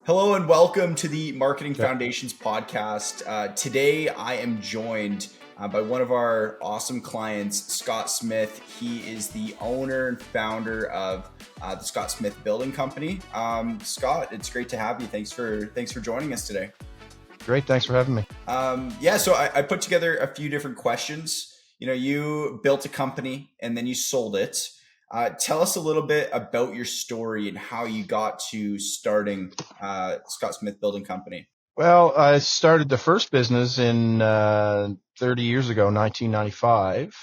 Hello and welcome to the Marketing Okay. Foundations podcast. Today I am joined by one of our awesome clients, Scott Smith. He is the owner and founder of the Scott Smith Building Company. Scott, it's great to have you. Thanks for joining us today. Great. Thanks for having me. So I put together a few different questions. You built a company and then you sold it. Tell us a little bit about your story and how you got to starting Scott Smith Building Company. Well, I started the first business in 30 years ago, 1995,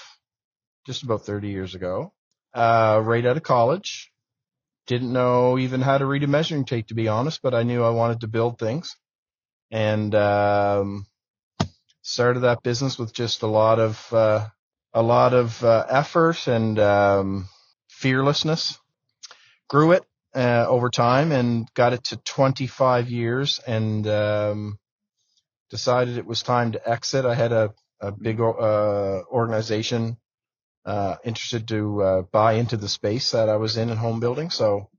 just about 30 years ago, right out of college. Didn't know even how to read a measuring tape, to be honest, but I knew I wanted to build things. And started that business with just a lot of effort and fearlessness. Grew it over time and got it to 25 years and decided it was time to exit. I had a big organization interested to buy into the space that I was in home building. So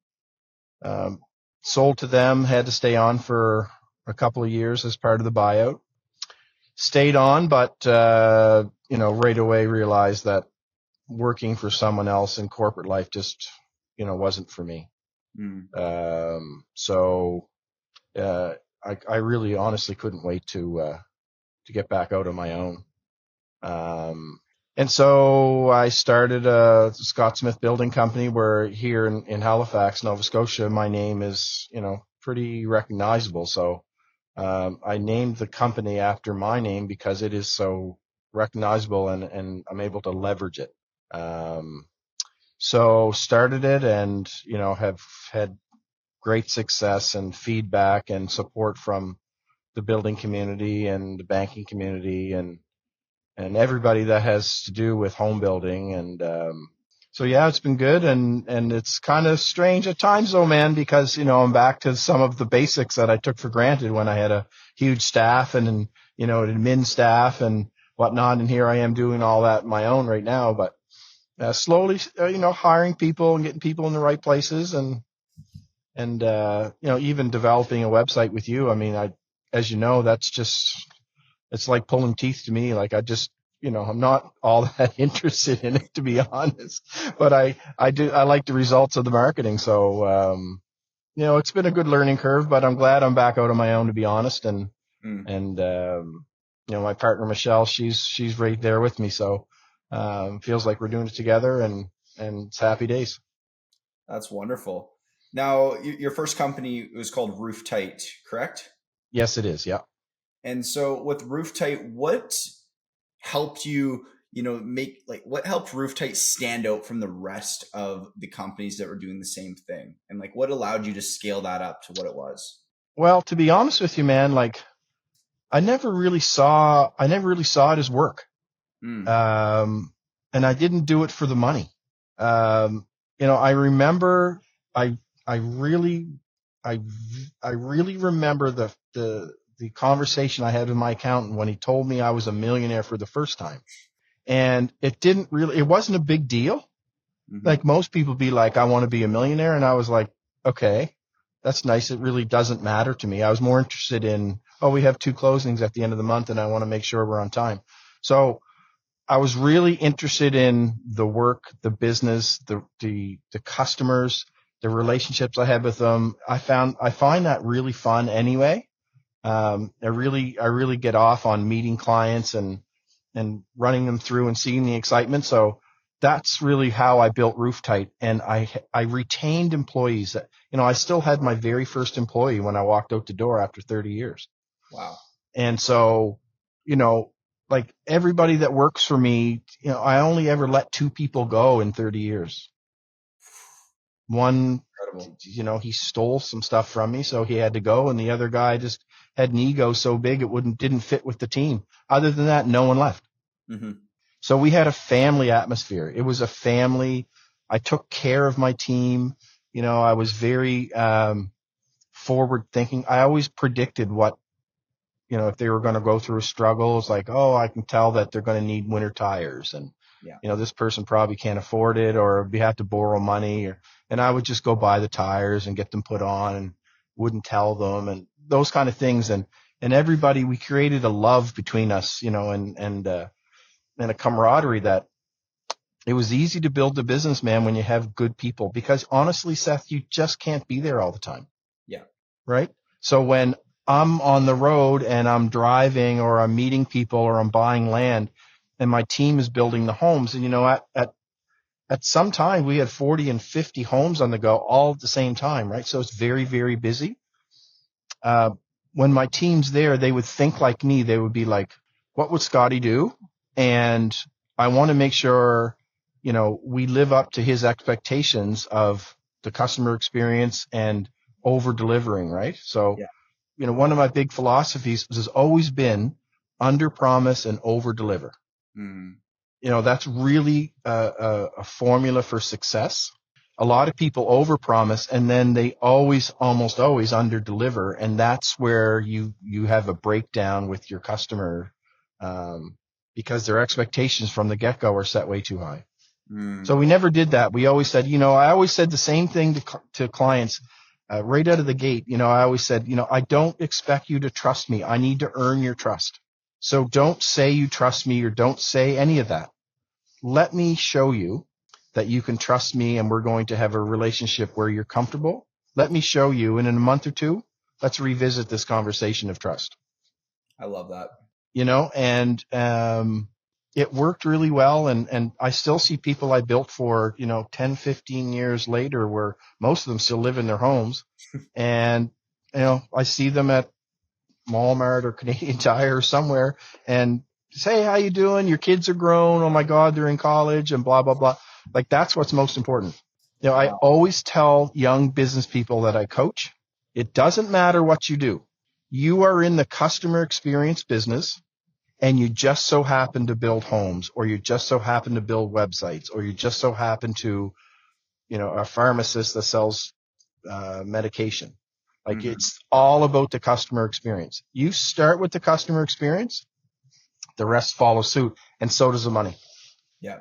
sold to them, had to stay on for a couple of years as part of the buyout. Stayed on, but right away realized that working for someone else in corporate life just wasn't for me. I really honestly couldn't wait to get back out on my own. And so I started a Scott Smith Building Company, where here in Halifax, Nova Scotia, my name is, pretty recognizable. So I named the company after my name because it is so recognizable and I'm able to leverage it. So started it and, have had great success and feedback and support from the building community and the banking community and everybody that has to do with home building. And so yeah, it's been good and it's kind of strange at times though, man, because I'm back to some of the basics that I took for granted when I had a huge staff and an admin staff and whatnot, and here I am doing all that on my own right now. But slowly, hiring people and getting people in the right places and even developing a website with you. I mean, as you know, it's like pulling teeth to me. Like I'm not all that interested in it, to be honest, but I like the results of the marketing. So, it's been a good learning curve, but I'm glad I'm back out on my own, to be honest. And my partner, Michelle, she's right there with me. So, feels like we're doing it together and it's happy days. That's wonderful. Now, your first company was called Roof Tight, correct? Yes, it is. Yeah. And so with Roof Tight, what helped you, what helped Roof Tight stand out from the rest of the companies that were doing the same thing? And what allowed you to scale that up to what it was? Well, to be honest with you, man, I never really saw it as work. And I didn't do it for the money. I remember I really remember the conversation I had with my accountant when he told me I was a millionaire for the first time. And it wasn't a big deal. Mm-hmm. Like most people be like, I want to be a millionaire. And I was like, okay, that's nice. It really doesn't matter to me. I was more interested in, we have 2 closings at the end of the month and I want to make sure we're on time. So I was really interested in the work, the business, the customers, the relationships I had with them. I find that really fun anyway. I really get off on meeting clients and running them through and seeing the excitement. So that's really how I built Roof Tight. And I retained employees. I still had my very first employee when I walked out the door after 30 years. Wow. And so, like everybody that works for me, I only ever let 2 people go in 30 years. One, incredible. He stole some stuff from me, so he had to go. And the other guy just had an ego so big it didn't fit with the team. Other than that, no one left. Mm-hmm. So we had a family atmosphere. It was a family. I took care of my team. I was very forward thinking. I always predicted what, if they were going to go through a struggle. It's like, I can tell that they're going to need winter tires and, this person probably can't afford it or we have to borrow money and I would just go buy the tires and get them put on wouldn't tell them, and those kind of things. And everybody, we created a love between us, and a camaraderie that it was easy to build the business, man, when you have good people, because honestly, Seth, you just can't be there all the time. Yeah. Right. So when I'm on the road and I'm driving or I'm meeting people or I'm buying land and my team is building the homes, and at some time we had 40 and 50 homes on the go all at the same time. Right. So it's very, very busy. When my team's there, they would think like me. They would be like, what would Scotty do? And I want to make sure, we live up to his expectations of the customer experience and over delivering, right? So, Yeah. One of my big philosophies has always been under promise and over deliver. Mm. That's really a formula for success. A lot of people over promise and then they almost always under deliver. And that's where you have a breakdown with your customer, because their expectations from the get go are set way too high. Mm. So we never did that. We always said, I always said the same thing to clients, right out of the gate. I always said, I don't expect you to trust me. I need to earn your trust. So don't say you trust me or don't say any of that. Let me show you that you can trust me and we're going to have a relationship where you're comfortable. Let me show you, and in a month or two, let's revisit this conversation of trust. I love that. And it worked really well. And I still see people I built for, 10, 15 years later, where most of them still live in their homes. And, I see them at Walmart or Canadian Tire or somewhere and say, hey, how you doing? Your kids are grown. Oh my God, they're in college and blah, blah, blah. Like that's what's most important. I always tell young business people that I coach, it doesn't matter what you do. You are in the customer experience business and you just so happen to build homes, or you just so happen to build websites, or you just so happen to, a pharmacist that sells medication. Like mm-hmm. It's all about the customer experience. You start with the customer experience, the rest follow suit, and so does the money. Yeah.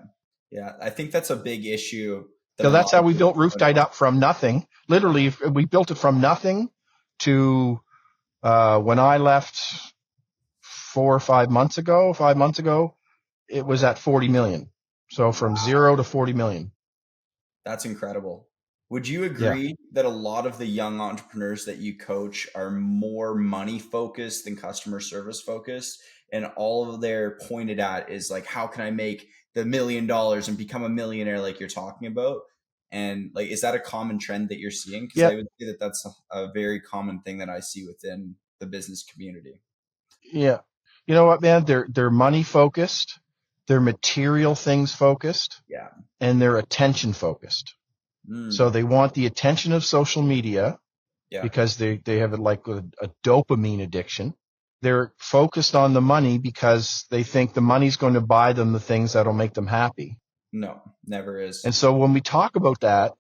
Yeah. I think that's a big issue. So that's how we built Roof Tied Up from nothing. Literally, we built it from nothing to when I left 5 months ago, it was at 40 million. So from 0 to 40 million. That's incredible. Would you agree that a lot of the young entrepreneurs that you coach are more money focused than customer service focused? And all of their pointed at is like, how can I make the $1 million and become a millionaire like you're talking about? And like, is that a common trend that you're seeing? Because I would say that that's a very common thing that I see within the business community. Yeah. You know what, man? They're money focused, they're material things focused, and they're attention focused. So they want the attention of social media because they have like a dopamine addiction. They're focused on the money because they think the money's going to buy them the things that'll make them happy. No, never is. And so when we talk about that,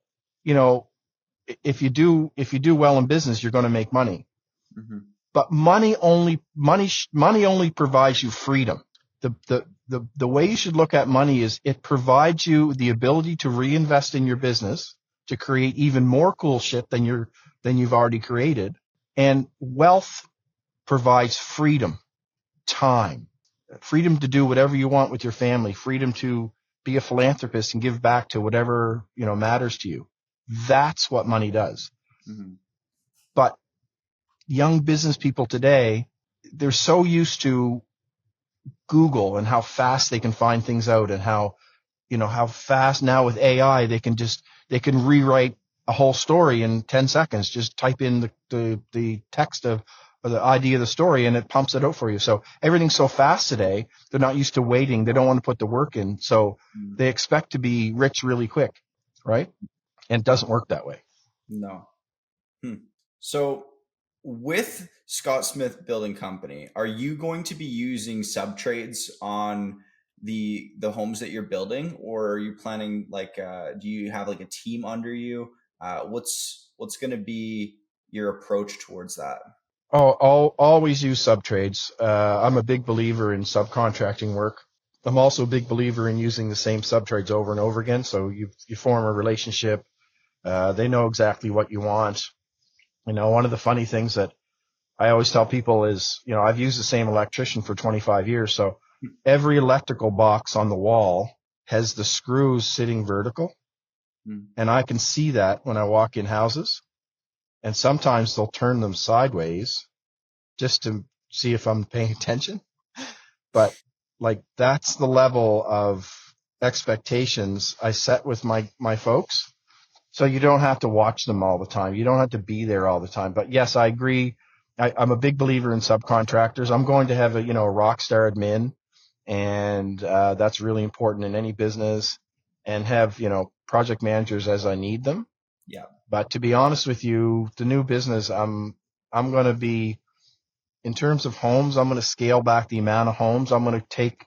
if you do well in business, you're going to make money. Mm-hmm. But money only provides you freedom. The way you should look at money is it provides you the ability to reinvest in your business to create even more cool shit than you've already created. And wealth provides freedom, time, freedom to do whatever you want with your family, freedom to be a philanthropist and give back to whatever, matters to you. That's what money does. Mm-hmm. But young business people today, they're so used to Google and how fast they can find things out, and how fast now with AI they can rewrite a whole story in 10 seconds. Just type in the text of the idea of the story and it pumps it out for you. So everything's so fast today, they're not used to waiting. They don't want to put the work in. So they expect to be rich really quick, right? And it doesn't work that way. No. So with Scott Smith Building Company, are you going to be using subtrades on the homes that you're building, or are you planning do you have like a team under you? What's going to be your approach towards that? Oh, I'll always use subtrades. I'm a big believer in subcontracting work. I'm also a big believer in using the same subtrades over and over again. So you form a relationship. They know exactly what you want. One of the funny things that I always tell people is, I've used the same electrician for 25 years. So every electrical box on the wall has the screws sitting vertical. And I can see that when I walk in houses. And sometimes they'll turn them sideways just to see if I'm paying attention. But like, that's the level of expectations I set with my folks. So you don't have to watch them all the time. You don't have to be there all the time. But yes, I agree. I'm a big believer in subcontractors. I'm going to have a rock star admin, and that's really important in any business, and have, project managers as I need them. Yeah. But to be honest with you, the new business, I'm going to be, in terms of homes, I'm going to scale back the amount of homes. I'm going to take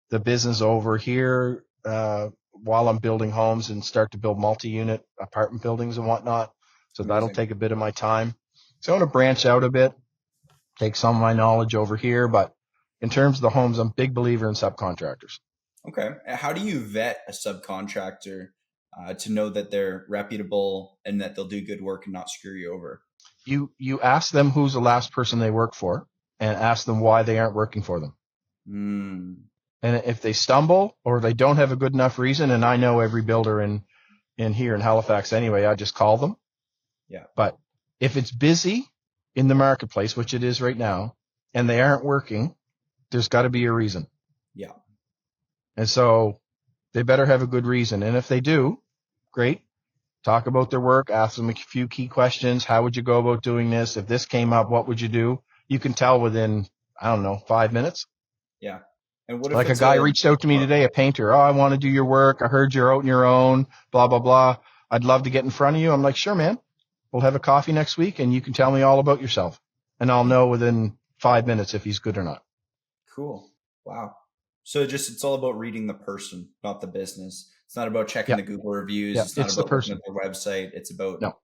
the business over here while I'm building homes and start to build multi-unit apartment buildings and whatnot. So Amazing. That'll take a bit of my time. So I want to branch out a bit, take some of my knowledge over here. But in terms of the homes, I'm a big believer in subcontractors. Okay. How do you vet a subcontractor to know that they're reputable and that they'll do good work and not screw you over? You ask them who's the last person they work for, and ask them why they aren't working for them. And if they stumble or they don't have a good enough reason, and I know every builder in here in Halifax anyway, I just call them. Yeah. But if it's busy in the marketplace, which it is right now, and they aren't working, there's got to be a reason. Yeah. And so they better have a good reason. And if they do, great. Talk about their work, ask them a few key questions. How would you go about doing this? If this came up, what would you do? You can tell within, 5 minutes. Yeah. And what if like a guy reached out to me today, a painter. Oh, I want to do your work. I heard you're out on your own, blah, blah, blah. I'd love to get in front of you. I'm like, sure, man. We'll have a coffee next week and you can tell me all about yourself. And I'll know within 5 minutes if he's good or not. Cool. Wow. So it's all about reading the person, not the business. It's not about checking the Google reviews. Yeah. It's not It's about the person. looking at their website. It's about, no.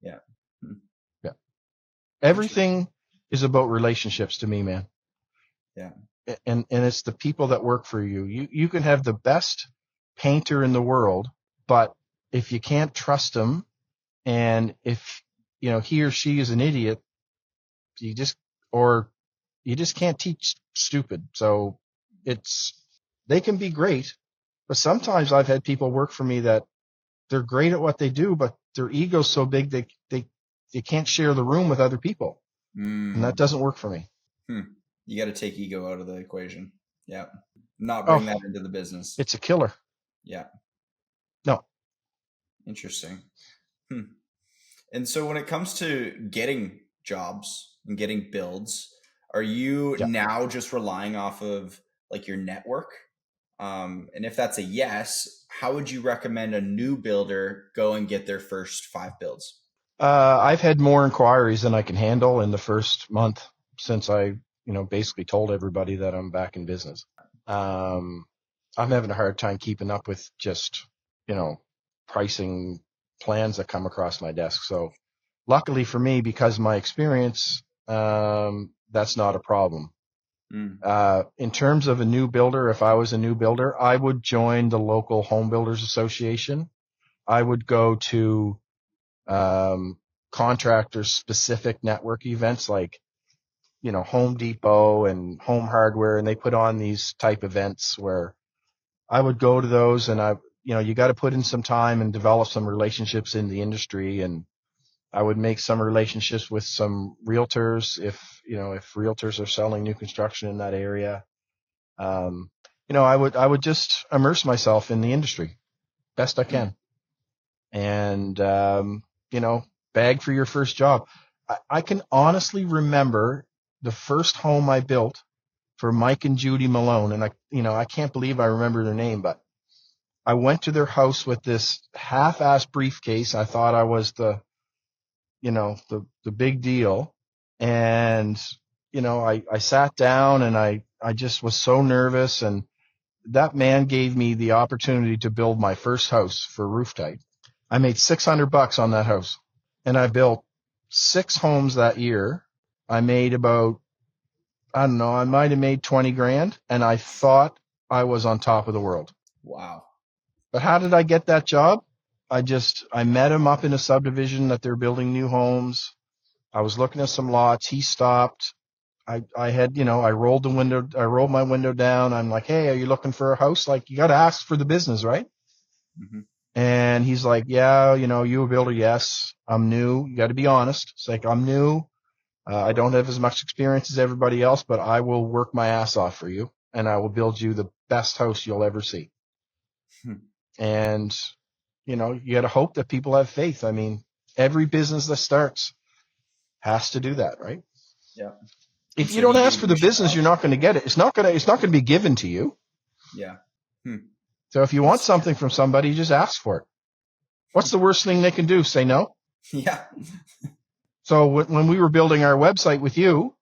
Yeah. Yeah. Everything is about relationships to me, man. Yeah. And it's the people that work for you. You can have the best painter in the world, but if you can't trust him, and if he or she is an idiot, you just can't teach stupid. So they can be great, but sometimes I've had people work for me that they're great at what they do, but their ego's so big they can't share the room with other people, and that doesn't work for me. You got to take ego out of the equation. Yeah. Not bring that into the business. It's a killer. Yeah. No. Interesting. And so when it comes to getting jobs and getting builds, are you now just relying off of like your network? And if that's a yes, how would you recommend a new builder go and get their first 5 builds? I've had more inquiries than I can handle in the first month since I basically told everybody that I'm back in business. I'm having a hard time keeping up with just, pricing plans that come across my desk. So luckily for me, because of my experience, that's not a problem. In terms of a new builder, if I was a new builder, I would join the local home builders association. I would go to, contractors specific network events like, Home Depot and Home Hardware, and they put on these type events where I would go to those, and you got to put in some time and develop some relationships in the industry. And I would make some relationships with some realtors if realtors are selling new construction in that area. I would just immerse myself in the industry best I can, and, bag for your first job. I can honestly remember the first home I built for Mike and Judy Malone. And I can't believe I remember their name, but I went to their house with this half-assed briefcase. I thought I was the big deal. And, I sat down and I just was so nervous. And that man gave me the opportunity to build my first house for Roof Type. I made $600 on that house, and I built 6 homes that year. I made about, I might have made 20 grand, and I thought I was on top of the world. Wow. But how did I get that job? I met him up in a subdivision that they're building new homes. I was looking at some lots. He stopped. I had, I rolled my window down. I'm like, hey, are you looking for a house? Like, you got to ask for the business, right? Mm-hmm. And he's like, yeah, you a builder? Yes. I'm new. You got to be honest. It's like, I'm new. I don't have as much experience as everybody else, but I will work my ass off for you, and I will build you the best house you'll ever see. And, you got to hope that people have faith. I mean, every business that starts has to do that, right? Yeah. If you don't ask for the business, you're not going to get it. It's not going to be given to you. Yeah. So if you want something from somebody, just ask for it. What's the worst thing they can do? Say no? Yeah. So when we were building our website with you,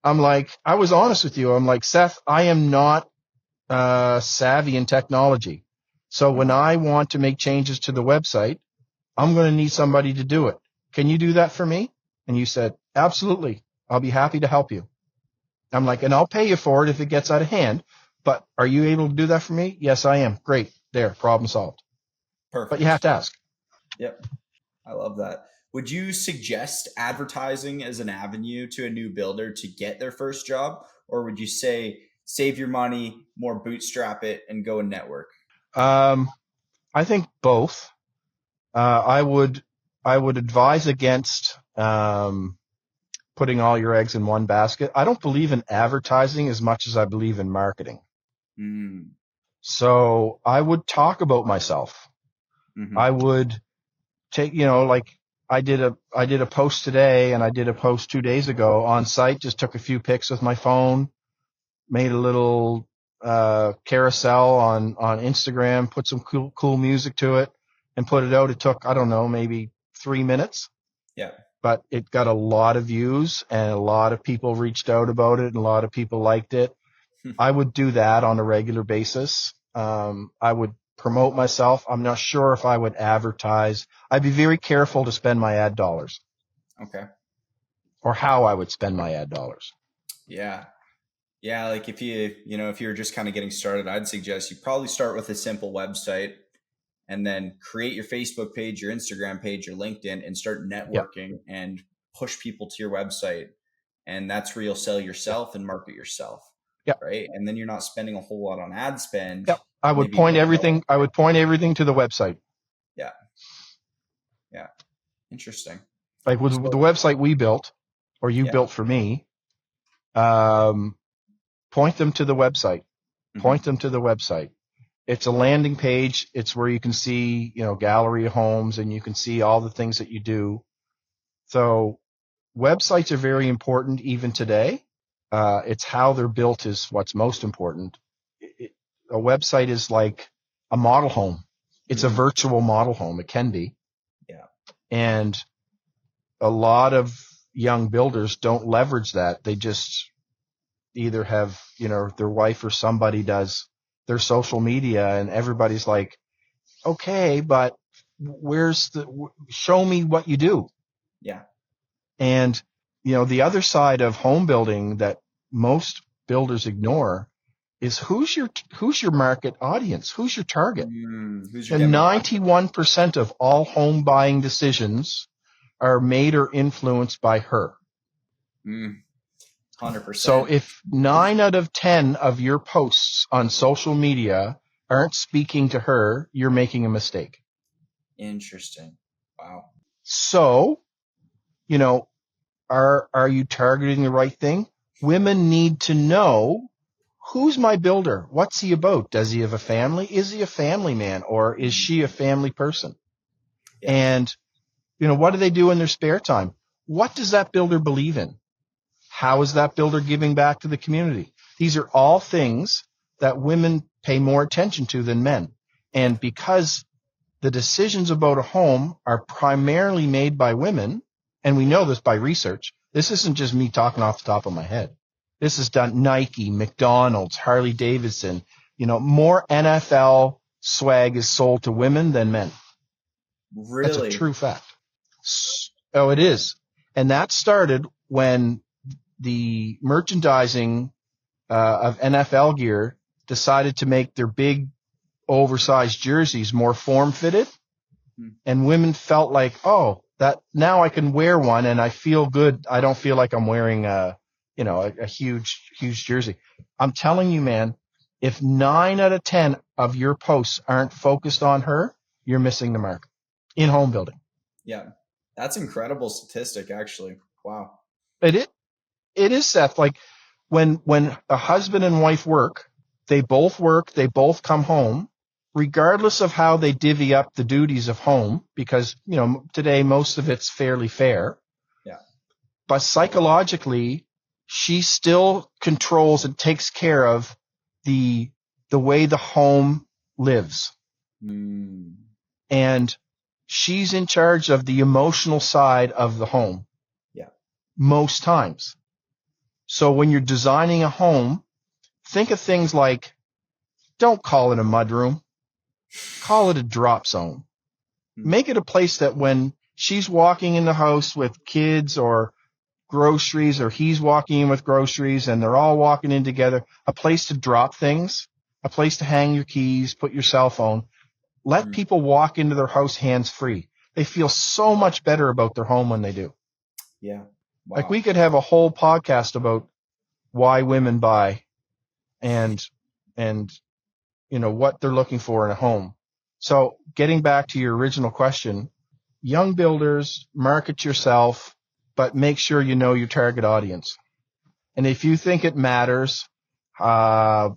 I was honest with you. I'm like, Seth, I am not savvy in technology. So when I want to make changes to the website, I'm going to need somebody to do it. Can you do that for me? And you said, absolutely. I'll be happy to help you. I'm like, and I'll pay you for it if it gets out of hand. But are you able to do that for me? Yes, I am. Great. There, problem solved. Perfect. But you have to ask. Yep. I love that. Would you suggest advertising as an avenue to a new builder to get their first job? Or would you say, save your money, more bootstrap it, and go and network? I think both. I would advise against putting all your eggs in one basket. I don't believe in advertising as much as I believe in marketing. So I would talk about myself. Mm-hmm. I would take, I did a post today, and I did a post 2 days ago on site, just took a few pics with my phone, made a little carousel on Instagram, put some cool music to it, and put it out. It took, I don't know, maybe 3 minutes. Yeah. But it got a lot of views, and a lot of people reached out about it, and a lot of people liked it. I would do that on a regular basis. I would promote myself. I'm not sure if I would advertise. I'd be very careful to spend my ad dollars. Okay. Or how I would spend my ad dollars. Yeah. Yeah. Like if you're just kind of getting started, I'd suggest you probably start with a simple website, and then create your Facebook page, your Instagram page, your LinkedIn, and start networking and push people to your website. And that's where you'll sell yourself and market yourself. Yeah. Right. And then you're not spending a whole lot on ad spend. Yeah. I would point everything to the website. Yeah. Yeah. Interesting. Like with the website we built, or you built for me, point them to the website. Point them to the website. It's a landing page. It's where you can see, gallery of homes, and you can see all the things that you do. So websites are very important even today. It's how they're built is what's most important. A website is like a model home. It's a virtual model home. It can be. Yeah. And a lot of young builders don't leverage that. They just either have, their wife or somebody does their social media, and everybody's like, okay, but show me what you do. Yeah. And, the other side of home building that most builders ignore is who's your market audience? Who's your target? And 91% of all home buying decisions are made or influenced by her. 100%. So if 9 out of 10 of your posts on social media aren't speaking to her, you're making a mistake. Interesting. Wow. So, are you targeting the right thing? Women need to know, who's my builder? What's he about? Does he have a family? Is he a family man, or is she a family person? Yeah. And, what do they do in their spare time? What does that builder believe in? How is that builder giving back to the community? These are all things that women pay more attention to than men. And because the decisions about a home are primarily made by women, and we know this by research, this isn't just me talking off the top of my head. This is done. Nike, McDonald's, Harley Davidson, more NFL swag is sold to women than men. Really? That's a true fact. Oh, it is. And that started when the merchandising of NFL gear decided to make their big oversized jerseys more form-fitted. And women felt like, oh, that now I can wear one and I feel good. I don't feel like I'm wearing a huge jersey. I'm telling you, man, if 9 out of 10 of your posts aren't focused on her, you're missing the mark in home building. Yeah. That's incredible statistic, actually. Wow. It is, Seth. Like when a husband and wife work, they both come home, regardless of how they divvy up the duties of home, because, today most of it's fairly fair. Yeah. But psychologically, she still controls and takes care of the way the home lives. And she's in charge of the emotional side of the home. Yeah. Most times. So when you're designing a home, think of things like, don't call it a mudroom. Call it a drop zone. Make it a place that when she's walking in the house with kids or groceries, or he's walking in with groceries and they're all walking in together, a place to drop things, a place to hang your keys, put your cell phone. Let people walk into their house hands free. They feel so much better about their home when they do. Yeah. Wow. Like we could have a whole podcast about why women buy and what they're looking for in a home. So getting back to your original question, young builders, market yourself, but make sure you know your target audience. And if you think it matters, how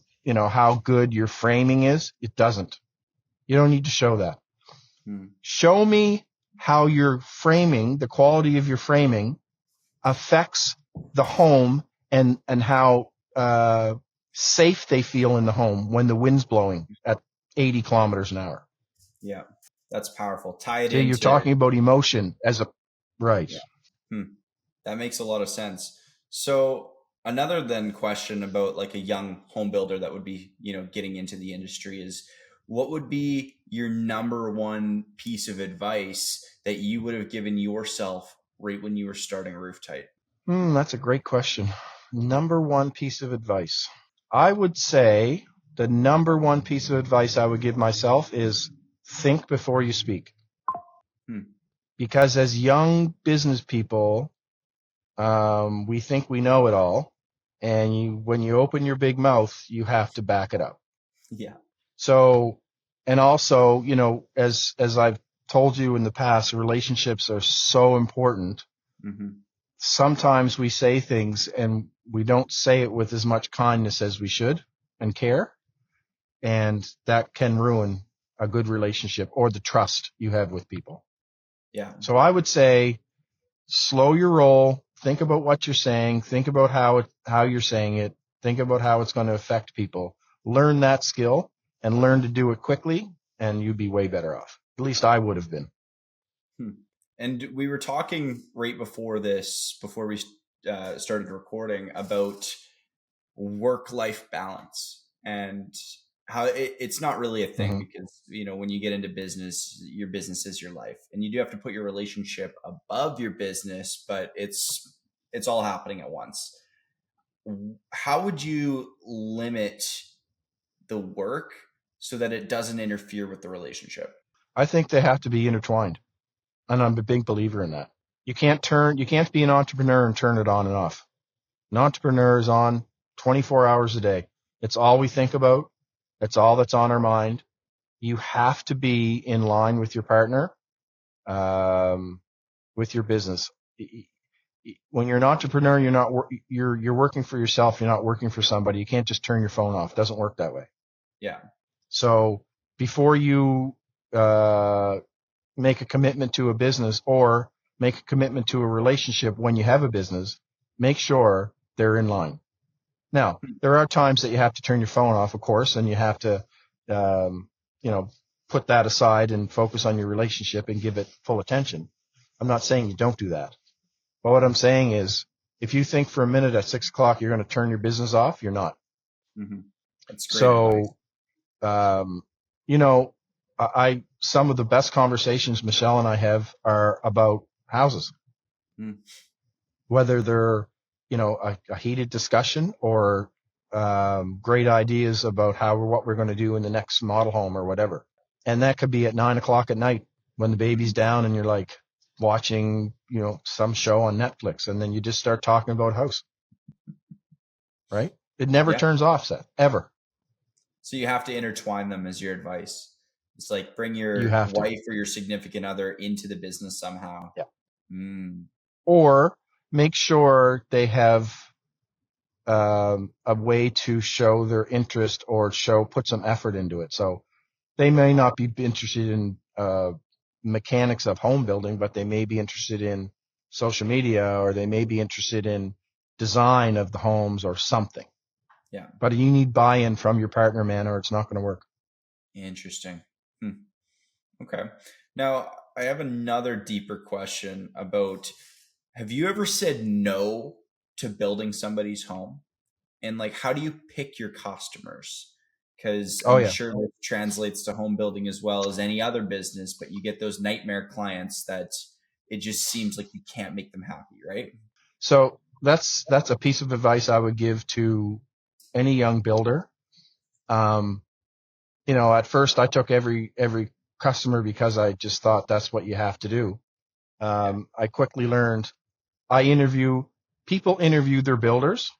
good your framing is, it doesn't. You don't need to show that. Show me how your framing, the quality of your framing, affects the home and how safe they feel in the home when the wind's blowing at 80 kilometers an hour. Yeah, that's powerful. Tie it into. You're talking about emotion right. Yeah. That makes a lot of sense. So another then question about like a young home builder that would be, getting into the industry is, what would be your number one piece of advice that you would have given yourself right when you were starting Roof Tight? That's a great question. Number one piece of advice. I would say the number one piece of advice I would give myself is think before you speak. Because as young business people, we think we know it all. And when you open your big mouth, you have to back it up. Yeah. So, and also, as I've told you in the past, relationships are so important. Sometimes we say things and we don't say it with as much kindness as we should and care. And that can ruin a good relationship or the trust you have with people. Yeah. So I would say slow your roll, think about what you're saying, think about how you're saying it, think about how it's going to affect people. Learn that skill and learn to do it quickly, and you'd be way better off. At least I would have been. And we were talking right before this, before we started recording, about work-life balance and how it's not really a thing because, when you get into business, your business is your life, and you do have to put your relationship above your business, but it's all happening at once. How would you limit the work so that it doesn't interfere with the relationship? I think they have to be intertwined. And I'm a big believer in that. You can't be an entrepreneur and turn it on and off. An entrepreneur is on 24 hours a day. It's all we think about. It's all that's on our mind. You have to be in line with your partner, with your business. When you're an entrepreneur, you're working for yourself. You're not working for somebody. You can't just turn your phone off. It doesn't work that way. Yeah. So before you, make a commitment to a business or make a commitment to a relationship when you have a business, make sure they're in line. Now, there are times that you have to turn your phone off, of course, and you have to, put that aside and focus on your relationship and give it full attention. I'm not saying you don't do that. But what I'm saying is, if you think for a minute at 6 o'clock you're going to turn your business off, you're not. That's great. So, some of the best conversations Michelle and I have are about houses, whether they're, a heated discussion or, great ideas about what we're going to do in the next model home or whatever. And that could be at 9 o'clock at night when the baby's down and you're like, watching, some show on Netflix, and then you just start talking about house, right? It never Yeah. turns off, Seth, ever. So you have to intertwine them as your advice. It's like bring You your have to. wife or your significant other into the business somehow. Yeah. Mm. Or make sure they have a way to show their interest or put some effort into it. So they may not be interested in mechanics of home building, but they may be interested in social media, or they may be interested in design of the homes or something. Yeah. But you need buy-in from your partner, man, or it's not going to work. Interesting. Okay. Now, I have another deeper question about, have you ever said no to building somebody's home? And like, how do you pick your customers? Because I'm sure that translates to home building as well as any other business, but you get those nightmare clients that it just seems like you can't make them happy, right? So that's a piece of advice I would give to any young builder. At first I took every customer because I just thought that's what you have to do. I quickly learned people interview their builders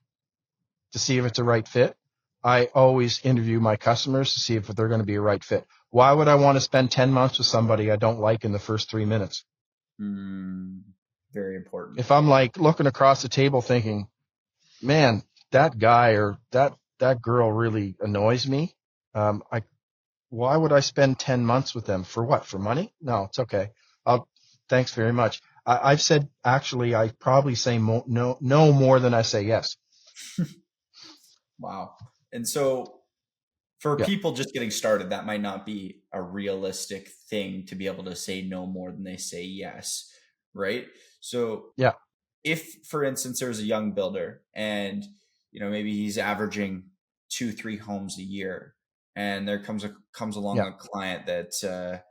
to see if it's a right fit. I always interview my customers to see if they're going to be a right fit. Why would I want to spend 10 months with somebody I don't like in the first 3 minutes? Very important. If I'm like looking across the table thinking, man, that guy or that girl really annoys me, why would I spend 10 months with them? For what? For money? No, it's okay. Thanks very much. I've said, actually, I probably say no more than I say yes. Wow. And so for people just getting started, that might not be a realistic thing to be able to say no more than they say yes, right? So if, for instance, there's a young builder and, maybe he's averaging 2-3 homes a year, and there comes along a client that,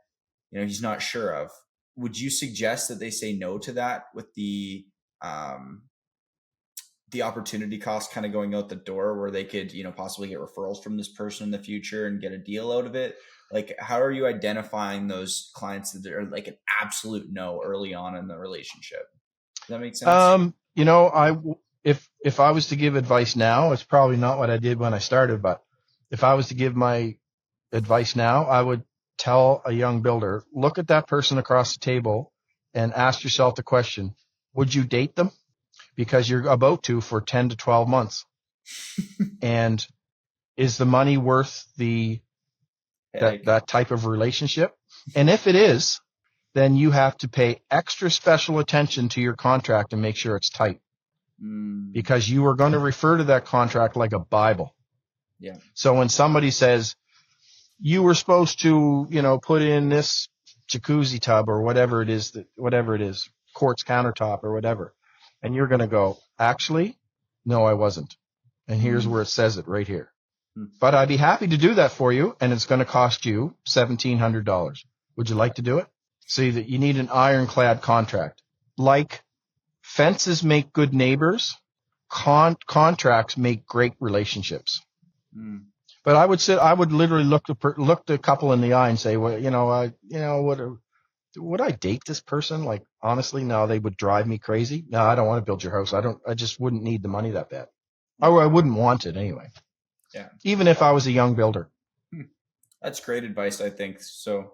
he's not sure of, would you suggest that they say no to that with the opportunity cost kind of going out the door, where they could, possibly get referrals from this person in the future and get a deal out of it? Like, how are you identifying those clients that are like an absolute no early on in the relationship? Does that make sense? If I was to give advice now, it's probably not what I did when I started, but if I was to give my advice now, I would tell a young builder, look at that person across the table and ask yourself the question, would you date them? Because you're about to for 10 to 12 months. And is the money worth that type of relationship? And if it is, then you have to pay extra special attention to your contract and make sure it's tight. Because you are going to refer to that contract like a Bible. Yeah. So when somebody says, you were supposed to, put in this jacuzzi tub or whatever it is, quartz countertop or whatever, and you're going to go, actually, no, I wasn't. And here's where it says it right here. But I'd be happy to do that for you, and it's going to cost you $1,700. Would you like to do it? See that you need an ironclad contract. Like fences make good neighbors, contracts make great relationships. But I would literally look the couple in the eye and say, well, would I date this person? Like, honestly, no, they would drive me crazy. No, I don't want to build your house. I just wouldn't need the money that bad. Or I wouldn't want it anyway. Yeah. Even if I was a young builder. That's great advice, I think. So,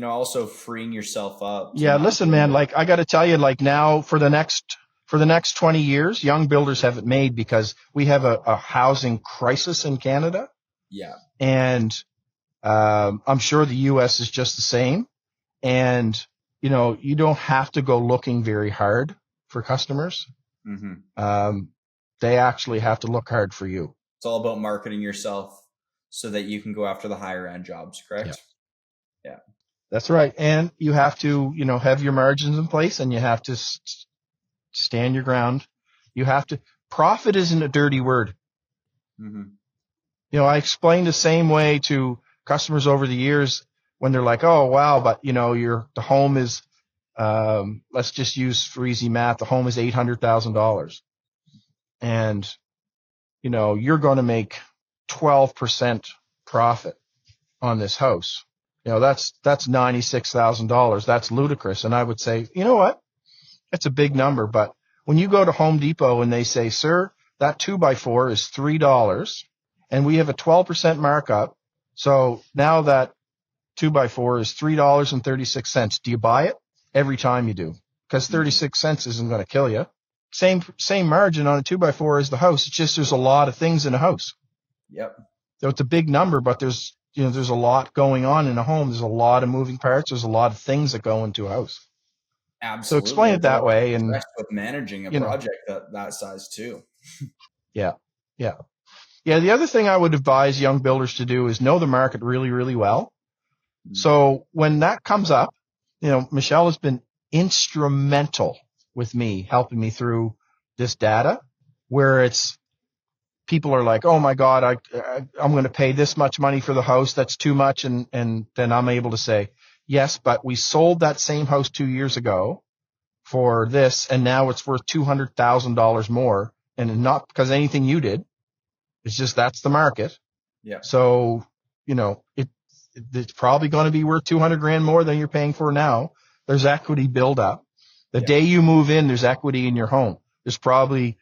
also freeing yourself up. Yeah. Listen, man, like I got to tell you, like now for the next 20 years, young builders have it made because we have a housing crisis in Canada. Yeah. And, I'm sure the US is just the same. And, you don't have to go looking very hard for customers. They actually have to look hard for you. It's all about marketing yourself so that you can go after the higher end jobs, correct? Yeah. That's right. And you have to, have your margins in place, and you have to stand your ground. Profit isn't a dirty word. I explained the same way to customers over the years when they're like, oh, wow, but the home is, let's just use for easy math. The home is $800,000. And, you're going to make 12% profit on this house. That's $96,000. That's ludicrous. And I would say, you know what? That's a big number. But when you go to Home Depot and they say, sir, that 2x4 is $3 and we have a 12% markup. So now that 2x4 is $3.36. Do you buy it? Every time you do, because 36 cents isn't going to kill you. Same margin on a 2x4 as the house. It's just there's a lot of things in a house. Yep. So it's a big number, but there's a lot going on in a home. There's a lot of moving parts. There's a lot of things that go into a house. Absolutely. So explain it that way. And with managing a project that size too. Yeah. The other thing I would advise young builders to do is know the market really, really well. Mm-hmm. So when that comes up, Michelle has been instrumental with me, helping me through this data where people are like, oh my God, I'm going to pay this much money for the house. That's too much. And then I'm able to say, yes, but we sold that same house 2 years ago for this, and now it's worth $200,000 more. And not because anything you did. It's just that's the market. Yeah. So, it's probably going to be worth $200,000 more than you're paying for now. There's equity build up. The day you move in, there's equity in your home. There's probably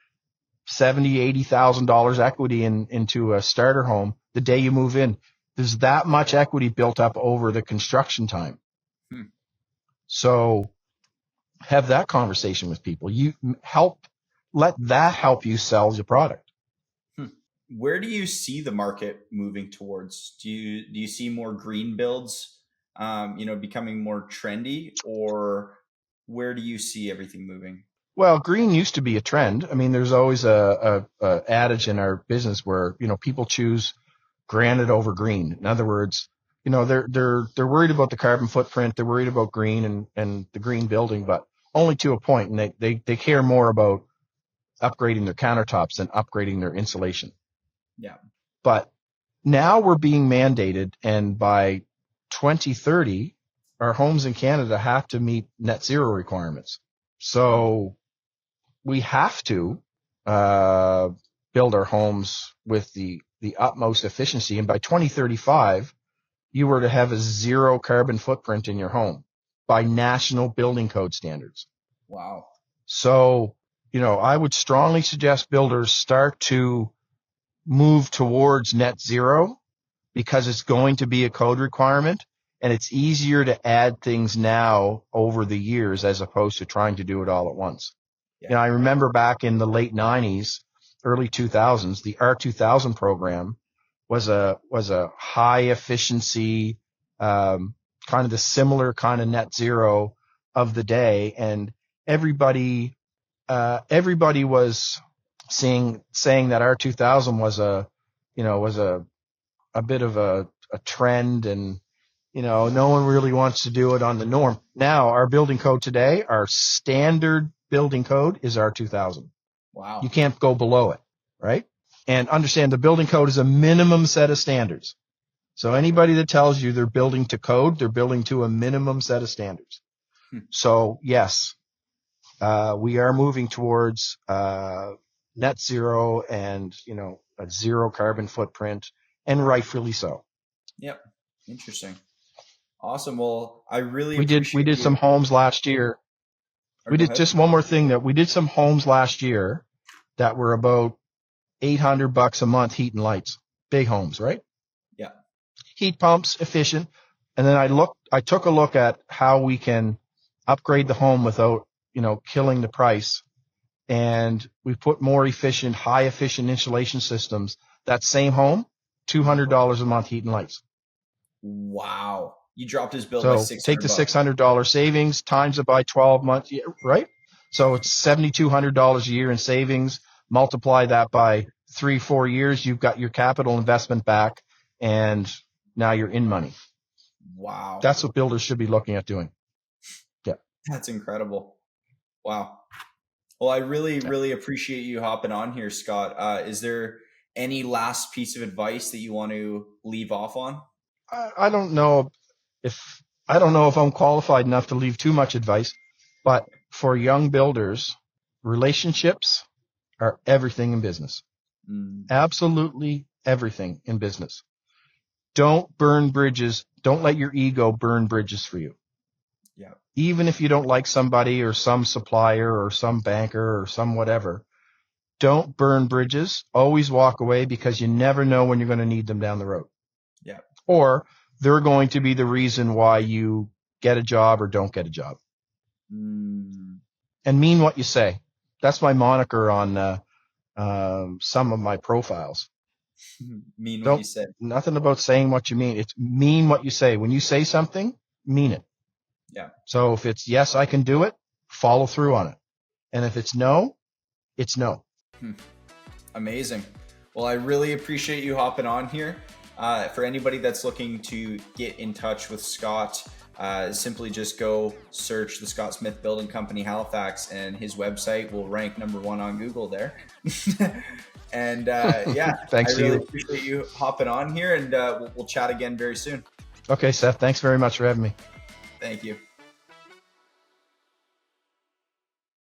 $70,000, $80,000 equity into a starter home. The day you move in, there's that much equity built up over the construction time. So have that conversation with people. Let that help you sell your product. Where do you see the market moving towards? Do you see more green builds, becoming more trendy, or where do you see everything moving? Well, green used to be a trend. I mean, there's always a adage in our business where, people choose granite over green. In other words, they're worried about the carbon footprint. They're worried about green and the green building, but only to a point. And they care more about upgrading their countertops than upgrading their insulation. Yeah. But now we're being mandated, and by 2030, our homes in Canada have to meet net zero requirements. So we have to build our homes with the utmost efficiency. And by 2035, you were to have a zero carbon footprint in your home by national building code standards. Wow. So, I would strongly suggest builders start to move towards net zero because it's going to be a code requirement, and it's easier to add things now over the years as opposed to trying to do it all at once. Yeah. I remember back in the late 90s, early 2000s, the R2000 program was a high efficiency, kind of the similar kind of net zero of the day, and everybody was saying that R2000 was a bit of a trend, and no one really wants to do it on the norm. Now our building code today, our standard building code is R2000. Wow. You can't go below it, right? And understand the building code is a minimum set of standards. So anybody that tells you they're building to code, they're building to a minimum set of standards. So yes, we are moving towards net zero and, a zero carbon footprint, and rightfully so. Yep. Interesting. Awesome. Well, I really we did some homes last year. We did just one more thing that we did some homes last year that were about $800 a month, heat and lights, big homes, right? Yeah. Heat pumps, efficient. And then I took a look at how we can upgrade the home without, killing the price. And we put more efficient, high efficient insulation systems. That same home, $200 a month, heat and lights. Wow. You dropped his bill by $600. So take the $600 savings, times it by 12 months, right? So it's $7,200 a year in savings. Multiply that by 3-4 years, you've got your capital investment back, and now you're in money. Wow. That's what builders should be looking at doing. Yeah. That's incredible. Wow. Well, I really appreciate you hopping on here, Scott. Is there any last piece of advice that you want to leave off on? I don't know if I'm qualified enough to leave too much advice, but for young builders, relationships are everything in business. Absolutely everything in business. Don't burn bridges. Don't let your ego burn bridges for you. Yeah. Even if you don't like somebody or some supplier or some banker or some whatever, don't burn bridges. Always walk away, because you never know when you're going to need them down the road. Yeah. Or they're going to be the reason why you get a job or don't get a job. And mean what you say. That's my moniker on some of my profiles. Mean what you say. Nothing about saying what you mean. It's mean what you say. When you say something, mean it. Yeah. So if it's yes, I can do it, follow through on it. And if it's no, it's no. Amazing. Well, I really appreciate you hopping on here. For anybody that's looking to get in touch with Scott, simply just go search the Scott Smith Building Company Halifax, and his website will rank #1 on Google there. And yeah, Thanks I really appreciate you hopping on here, and we'll chat again very soon. Okay, Seth, thanks very much for having me. Thank you.